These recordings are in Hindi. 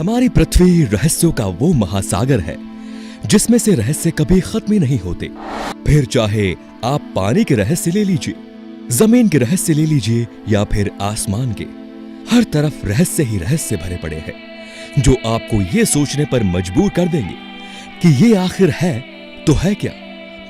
हमारी पृथ्वी रहस्यों का वो महासागर है जिसमें से रहस्य कभी खत्म ही नहीं होते। फिर चाहे आप पानी के रहस्य ले लीजिए, जमीन के रहस्य ले लीजिए या फिर आसमान के, हर तरफ रहस्य ही रहस्य भरे पड़े हैं जो आपको ये सोचने पर मजबूर कर देंगे कि ये आखिर है तो है क्या।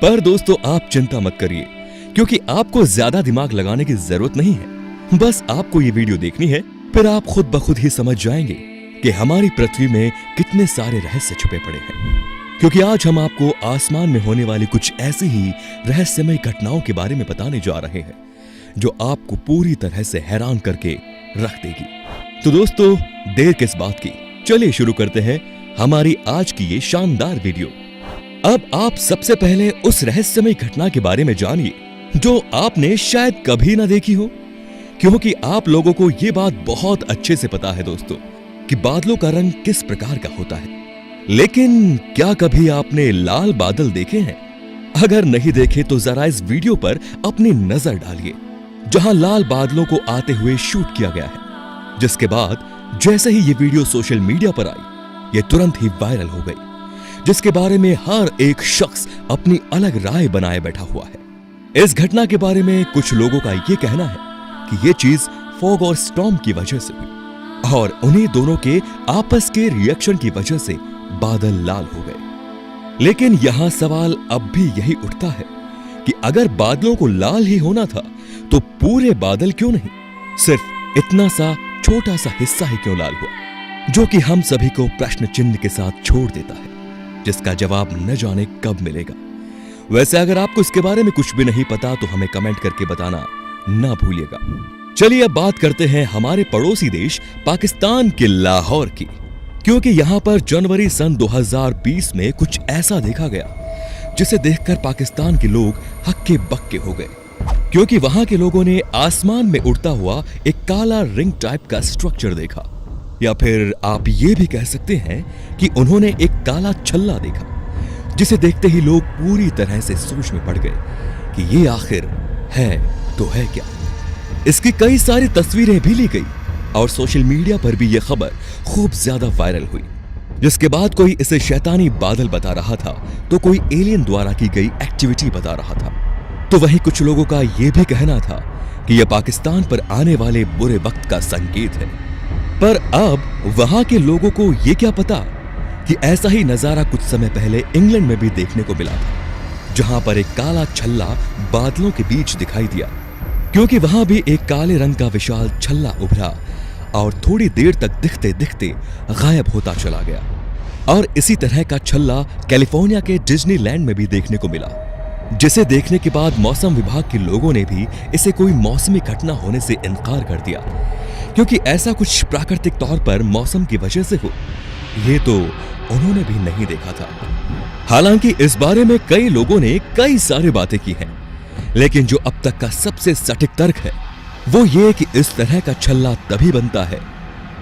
पर दोस्तों आप चिंता मत करिए, क्योंकि आपको ज्यादा दिमाग लगाने की जरूरत नहीं है। बस आपको ये वीडियो देखनी है, फिर आप खुद ब खुद ही समझ जाएंगे कि हमारी पृथ्वी में कितने सारे रहस्य छुपे पड़े हैं। क्योंकि आज हम आपको आसमान में होने वाली कुछ ऐसी ही रहस्यमय घटनाओं के बारे में बताने जा रहे हैं जो आपको पूरी तरह से हैरान करके रख देगी। तो दोस्तों देर किस बात की, चलिए शुरू करते हैं हमारी आज की ये शानदार वीडियो। अब आप सबसे पहले उस रहस्यमय घटना के बारे में जानिए जो आपने शायद कभी ना देखी हो, क्योंकि आप लोगों को ये बात बहुत अच्छे से पता है दोस्तों कि बादलों का रंग किस प्रकार का होता है। लेकिन क्या कभी आपने लाल बादल देखे हैं? अगर नहीं देखे तो जरा इस वीडियो पर अपनी नजर डालिए, जहां लाल बादलों को आते हुए शूट किया गया है, जिसके बाद जैसे ही ये वीडियो सोशल मीडिया पर आई, ये तुरंत ही वायरल हो गई, जिसके बारे में हर एक शख्स अपनी अलग राय बनाए बैठा हुआ है। इस घटना के बारे में कुछ लोगों का ये कहना है कि ये चीज फॉग और स्टॉर्म की वजह से हुई और उन्हीं दोनों के आपस के रिएक्शन की वजह से बादल लाल हो गए। लेकिन यहां सवाल अब भी यही उठता है कि अगर बादलों को लाल ही होना था तो पूरे बादल क्यों नहीं, सिर्फ इतना सा छोटा सा हिस्सा ही क्यों लाल हुआ, जो कि हम सभी को प्रश्न चिन्ह के साथ छोड़ देता है, जिसका जवाब न जाने कब मिलेगा। वैसे अगर आपको इसके बारे में कुछ भी नहीं पता तो हमें कमेंट करके बताना ना भूलिएगा। चलिए अब बात करते हैं हमारे पड़ोसी देश पाकिस्तान के लाहौर की, क्योंकि यहां पर जनवरी सन 2020 में कुछ ऐसा देखा गया जिसे देखकर पाकिस्तान के लोग हक्के बक्के हो गए, क्योंकि वहां के लोगों ने आसमान में उड़ता हुआ एक काला रिंग टाइप का स्ट्रक्चर देखा, या फिर आप ये भी कह सकते हैं कि उन्होंने एक काला छल्ला देखा, जिसे देखते ही लोग पूरी तरह से सोच में पड़ गए कि ये आखिर है तो है क्या। इसकी कई सारी तस्वीरें भी ली गई और सोशल मीडिया पर भी यह खबर खूब ज्यादा वायरल हुई, जिसके बाद कोई इसे शैतानी बादल बता रहा था तो कोई एलियन द्वारा की गई एक्टिविटी बता रहा था, तो वहीं कुछ लोगों का यह भी कहना था कि यह पाकिस्तान पर आने वाले बुरे वक्त का संकेत है। पर अब वहां के लोगों को यह क्या पता कि ऐसा ही नजारा कुछ समय पहले इंग्लैंड में भी देखने को मिला था, जहां पर एक काला छल्ला बादलों के बीच दिखाई दिया, क्योंकि वहां भी एक काले रंग का विशाल छल्ला उभरा और थोड़ी देर तक दिखते दिखते गायब होता चला गया। और इसी तरह का छल्ला कैलिफोर्निया के डिज्नीलैंड में भी देखने को मिला, जिसे देखने के बाद मौसम विभाग के लोगों ने भी इसे कोई मौसमी घटना होने से इनकार कर दिया, क्योंकि ऐसा कुछ प्राकृतिक तौर पर मौसम की वजह से हो ये तो उन्होंने भी नहीं देखा था। हालांकि इस बारे में कई लोगों ने कई सारी बातें की हैं, लेकिन जो अब तक का सबसे सटीक तर्क है वो ये कि इस तरह का छल्ला तभी बनता है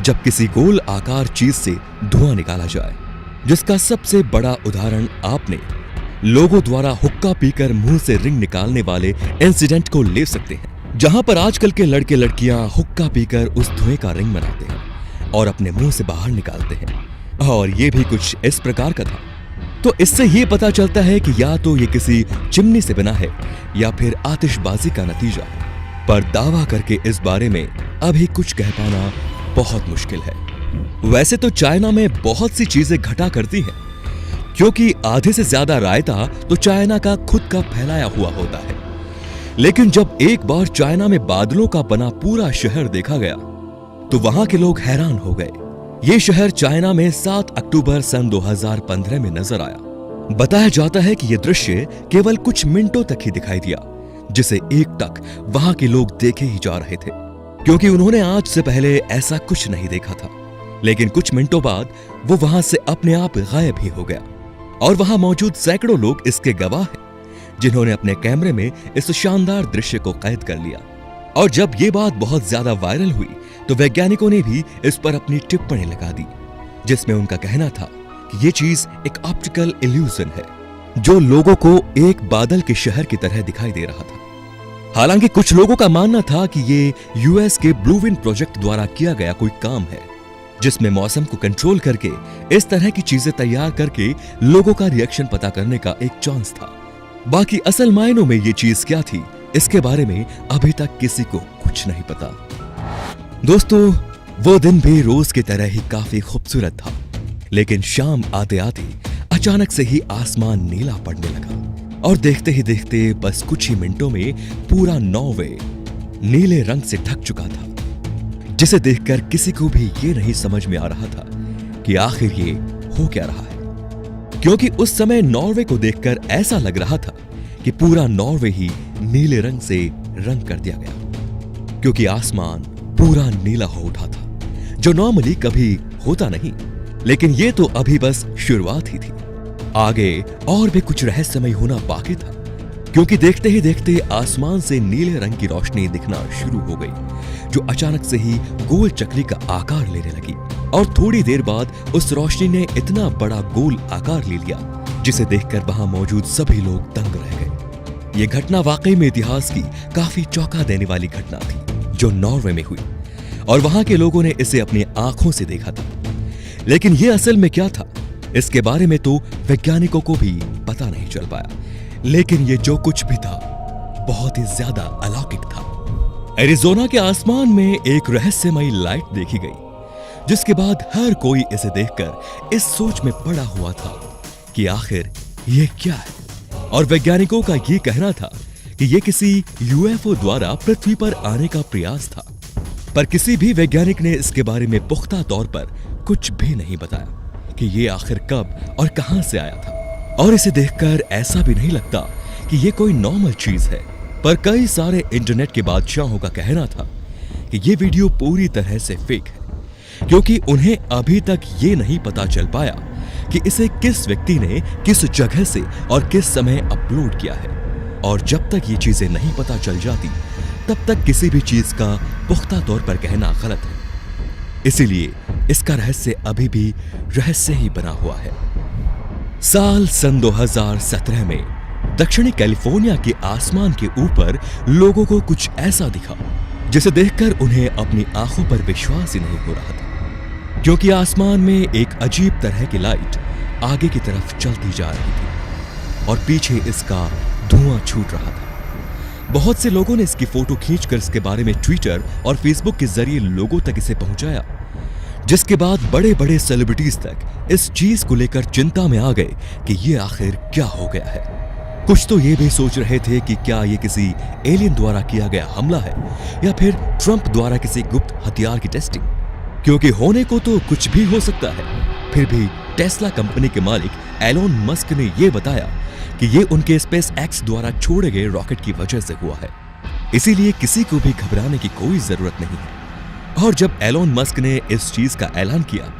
जब किसी गोल आकार चीज से धुआं निकाला जाए, जिसका सबसे बड़ा उदाहरण आपने लोगों द्वारा हुक्का पीकर मुंह से रिंग निकालने वाले इंसिडेंट को ले सकते हैं, जहां पर आजकल के लड़के लड़कियां हुक्का पीकर उस धुएं का रिंग बनाते हैं और अपने मुंह से बाहर निकालते हैं, और ये भी कुछ इस प्रकार का था। तो इससे ये पता चलता है कि या तो ये किसी चिमनी से बना है या फिर आतिशबाजी का नतीजा है, पर दावा करके इस बारे में अभी कुछ कह पाना बहुत मुश्किल है। वैसे तो चाइना में बहुत सी चीजें घटा करती हैं, क्योंकि आधे से ज्यादा रायता तो चाइना का खुद का फैलाया हुआ होता है। लेकिन जब एक बार चाइना में बादलों का बना पूरा शहर देखा गया तो वहां के लोग हैरान हो गए। ये शहर चाइना में 7 अक्टूबर सन 2015 में नजर आया। बताया जाता है कि यह दृश्य केवल कुछ मिनटों तक ही दिखाई दिया, जिसे एकटक वहां के लोग देखे ही जा रहे थे, क्योंकि उन्होंने आज से पहले ऐसा कुछ नहीं देखा था। लेकिन कुछ मिनटों बाद वो वहां से अपने आप गायब ही हो गया, और वहां मौजूद सैकड़ों लोग इसके गवाह हैं, जिन्होंने अपने कैमरे में इस शानदार दृश्य को कैद कर लिया। और जब ये बात बहुत ज्यादा वायरल हुई तो वैज्ञानिकों ने भी इस पर अपनी टिप्पणी लगा दी, जिसमें उनका कहना था कि ये चीज एक ऑप्टिकल इल्यूजन है जो लोगों को एक बादल के शहर की तरह दिखाई दे रहा था। हालांकि कुछ लोगों का मानना था कि ये यूएस के ब्लू विंड प्रोजेक्ट द्वारा किया गया कोई काम है, जिसमें मौसम को कंट्रोल करके इस तरह की चीजें तैयार करके लोगों का रिएक्शन पता करने का एक चांस था। बाकी असल मायनों में ये चीज क्या थी, इसके बारे में अभी तक किसी को कुछ नहीं पता। दोस्तों, वो दिन भी रोज की तरह ही काफी खूबसूरत था, लेकिन शाम आते आते अचानक से ही आसमान नीला पड़ने लगा और देखते ही देखते बस कुछ ही मिनटों में पूरा नॉर्वे नीले रंग से ढक चुका था, जिसे देखकर किसी को भी ये नहीं समझ में आ रहा था कि आखिर ये हो क्या रहा है। क्योंकि उस समय नॉर्वे को देखकर ऐसा लग रहा था कि पूरा नॉर्वे ही नीले रंग से रंग कर दिया गया, क्योंकि आसमान पूरा नीला हो उठा था, जो नॉर्मली कभी होता नहीं। लेकिन ये तो अभी बस शुरुआत ही थी, आगे और भी कुछ रहस्यमय होना बाकी था। क्योंकि देखते ही देखते आसमान से नीले रंग की रोशनी दिखना शुरू हो गई, जो अचानक से ही गोल चक्री का आकार लेने लगी और थोड़ी देर बाद उस रोशनी ने इतना बड़ा गोल आकार ले लिया, जिसे देखकर वहां मौजूद सभी लोग दंग रह गए। ये घटना वाकई में इतिहास की काफी चौंका देने वाली घटना थी, जो नॉर्वे में हुई और वहां के लोगों ने इसे अपनी आंखों से देखा था। लेकिन ये असल में क्या था, इसके बारे में तो वैज्ञानिकों को भी पता नहीं चल पाया। लेकिन ये जो कुछ भी था, बहुत ही ज्यादा अलौकिक था। एरिज़ोना के आसमान में एक रहस्यमयी लाइट देखी गई, जिसके बाद हर कोई इसे देखकर इस सोच में पड़ा हुआ था कि आखिर ये क्या है। और वैज्ञानिकों का ये कहना था कि ये किसी यूएफओ द्वारा पृथ्वी पर आने का प्रयास था, पर किसी भी वैज्ञानिक ने इसके बारे में पुख्ता तौर पर कुछ भी नहीं बताया कि ये आखिर कब और कहां से आया था। और इसे देखकर ऐसा भी नहीं लगता कि ये कोई नॉर्मल चीज है, पर कई सारे इंटरनेट के बादशाहों का कहना था कि ये वीडियो पूरी तरह से फेक है, क्योंकि उन्हें अभी तक ये नहीं पता चल पाया कि इसे किस व्यक्ति ने किस जगह से और किस समय अपलोड किया है। और जब तक ये चीजें नहीं पता चल जाती, तब तक किसी भी चीज का पुख्ता तौर पर कहना गलत है। इसीलिए इसका रहस्य अभी भी रहस्य ही बना हुआ है। साल सन 2017 में दक्षिणी कैलिफोर्निया के आसमान के ऊपर लोगों को कुछ ऐसा दिखा, जिसे देखकर उन्हें अपनी आंखों पर विश्वास ही नहीं हो रहा था, क्योंकि आसमान में एक अजीब तरह की लाइट आगे की तरफ चलती जा रही थी और पीछे इसका धुआं छूट रहा था। बहुत से लोगों ने इसकी फोटो खींचकर इसके बारे में ट्विटर और फेसबुक के जरिए लोगों तक इसे पहुंचाया, जिसके बाद बड़े बड़े सेलिब्रिटीज तक इस चीज को लेकर चिंता में आ गए कि ये आखिर क्या हो गया है। कुछ तो ये भी सोच रहे थे कि क्या ये किसी एलियन द्वारा किया गया हमला है या फिर ट्रंप द्वारा किसी गुप्त हथियार की टेस्टिंग, क्योंकि होने को तो कुछ भी हो सकता है। फिर भी टेस्ला कंपनी के मालिक एलोन मस्क ने यह बताया कि ये उनके स्पेस एक्स द्वारा छोड़े गए रॉकेट की वजह से हुआ है, इसीलिए किसी को भी घबराने की कोई जरूरत नहीं है। और जब एलोन मस्क ने इस चीज का ऐलान किया,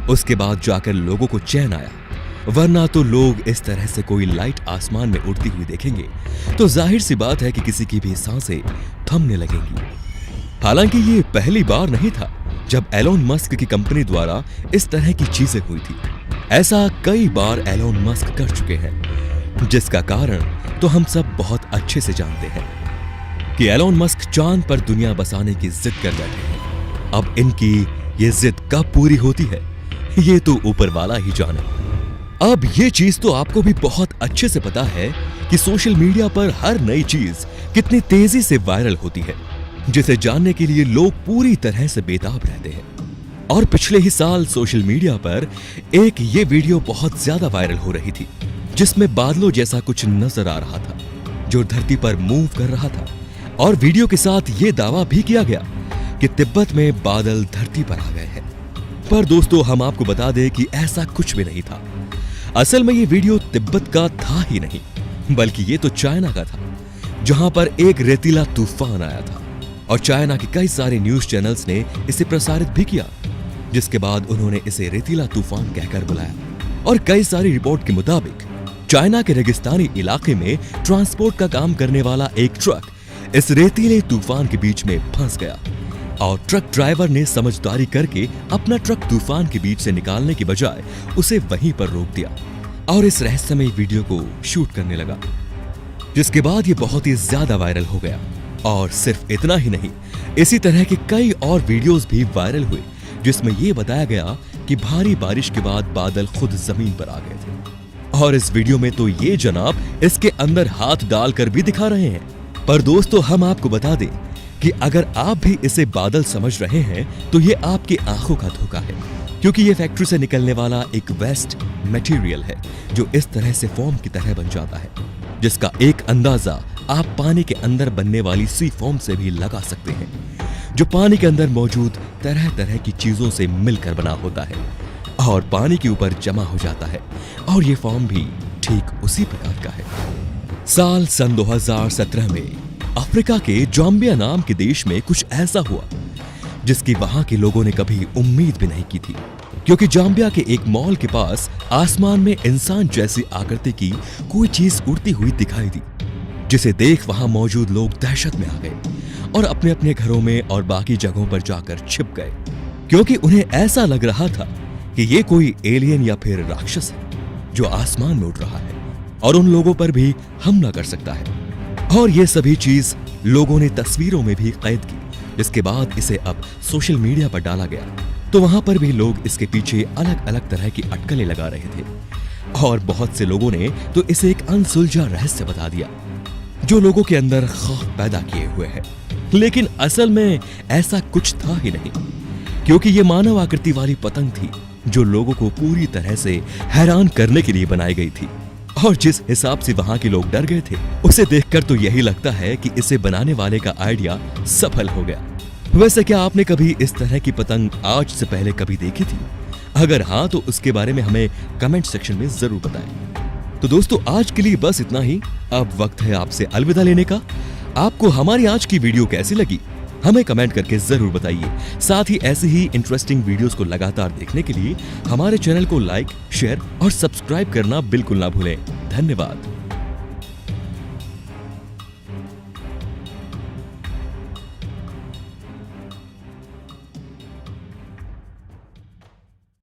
उसके बाद जाकर लोगों को चैन आया, वरना तो लोग इस तरह से कोई लाइट आसमान में उड़ती हुई देखेंगे तो जाहिर सी बात है कि किसी की भी सांसें थमने लगेंगी। हालांकि ये पहली बार नहीं था जब एलोन मस्क की कंपनी द्वारा इस तरह की चीजें हुई थी। ऐसा कई बार एलोन मस्क कर चुके हैं, जिसका कारण तो हम सब बहुत अच्छे से जानते हैं कि एलोन मस्क चांद पर दुनिया बसाने की जिद कर बैठे हैं। अब इनकी ये जिद कब पूरी होती है, ये तो ऊपर वाला ही जाने। अब ये चीज तो आपको भी बहुत अच्छे से पता है कि सोशल मीडिया पर हर नई चीज कितनी तेजी से वायरल होती है, जिसे जानने के लिए लोग पूरी तरह से बेताब रहते हैं। और पिछले ही साल सोशल मीडिया पर एक ये वीडियो बहुत ज्यादा वायरल हो रही थी, जिसमें बादलों जैसा कुछ नजर आ रहा था जो धरती पर मूव कर रहा था। और वीडियो के साथ ये दावा भी किया गया कि तिब्बत में बादल धरती पर आ गए हैं। पर दोस्तों, हम आपको बता दें कि ऐसा कुछ भी नहीं था। असल में ये वीडियो तिब्बत का था ही नहीं, बल्कि ये तो चाइना का था, जहां पर एक रेतीला तूफान आया था और चाइना के कई सारे न्यूज चैनल्स ने इसे प्रसारित भी किया, जिसके बाद उन्होंने इसे रेतीला तूफान कहकर बुलाया। और कई सारी रिपोर्ट के मुताबिक चाइना के रेगिस्तानी इलाके में ट्रांसपोर्ट का काम करने वाला एक ट्रक इस रेतीले तूफान के बीच में फंस गया और ट्रक ड्राइवर ने समझदारी करके अपना ट्रक तूफान के बीच से निकालने की बजाय उसे वहीं पर रोक दिया और इस रहस्यमय वीडियो को शूट करने लगा, जिसके बाद ये बहुत ही ज्यादा वायरल हो गया। और सिर्फ इतना ही नहीं, इसी तरह के कई और वीडियोस भी वायरल हुए जिसमें ये बताया गया कि भारी बारिश के बाद बादल खुद जमीन पर आ गए थे। और इस वीडियो में तो ये जनाब इसके अंदर हाथ डालकर भी दिखा रहे हैं। पर दोस्तों, हम आपको बता दें कि अगर आप भी इसे बादल समझ रहे हैं तो ये आपकी आंखों का धोखा है, क्योंकि ये फैक्ट्री से निकलने वाला एक वेस्ट मटेरियल है जो इस तरह से फोम की तरह बन जाता है, जिसका एक अंदाजा आप पानी के अंदर बनने वाली सी फोम से भी लगा सकते हैं, जो पानी के अंदर मौजूद तरह तरह की चीजों से मिलकर बना होता है और पानी के ऊपर जमा हो जाता है। और ये फोम भी ठीक उसी प्रकार का है। साल सन 2017 में अफ्रीका के जाम्बिया नाम के देश में कुछ ऐसा हुआ जिसकी वहां के लोगों ने कभी उम्मीद भी नहीं की थी, क्योंकि जाम्बिया के एक मॉल के पास आसमान में इंसान जैसी आकृति की कोई चीज उड़ती हुई दिखाई दी, जिसे देख वहां मौजूद लोग दहशत में आ गए और अपने अपने घरों में और बाकी जगहों पर जाकर छिप गए, क्योंकि उन्हें ऐसा लग रहा था कि ये कोई एलियन या फिर राक्षस है जो आसमान में उड़ रहा है और उन लोगों पर भी हमला कर सकता है। और ये सभी चीज लोगों ने तस्वीरों में भी कैद की, जिसके बाद इसे अब सोशल मीडिया पर डाला गया तो वहां पर भी लोग इसके पीछे अलग अलग तरह की अटकलें लगा रहे थे और बहुत से लोगों ने तो इसे एक अनसुलझा रहस्य बता दिया जो लोगों के अंदर खौफ पैदा किए हुए है। लेकिन असल में ऐसा कुछ था ही नहीं, क्योंकि ये मानव आकृति वाली पतंग थी जो लोगों को पूरी तरह से हैरान करने के लिए बनाई गई थी। और जिस हिसाब से वहां के लोग डर गए थे, उसे देखकर तो यही लगता है कि इसे बनाने वाले का आइडिया सफल हो गया। वैसे क्या आपने कभी इस तरह की पतंग आज से पहले कभी देखी थी? अगर हाँ, तो उसके बारे में हमें कमेंट सेक्शन में जरूर बताएं। तो दोस्तों, आज के लिए बस इतना ही। अब वक्त है आपसे अलविदा लेने का। आपको हमारी आज की वीडियो कैसी लगी हमें कमेंट करके जरूर बताइए। साथ ही ऐसे ही इंटरेस्टिंग वीडियोस को लगातार देखने के लिए हमारे चैनल को लाइक, शेयर और सब्सक्राइब करना बिल्कुल ना भूलें। धन्यवाद।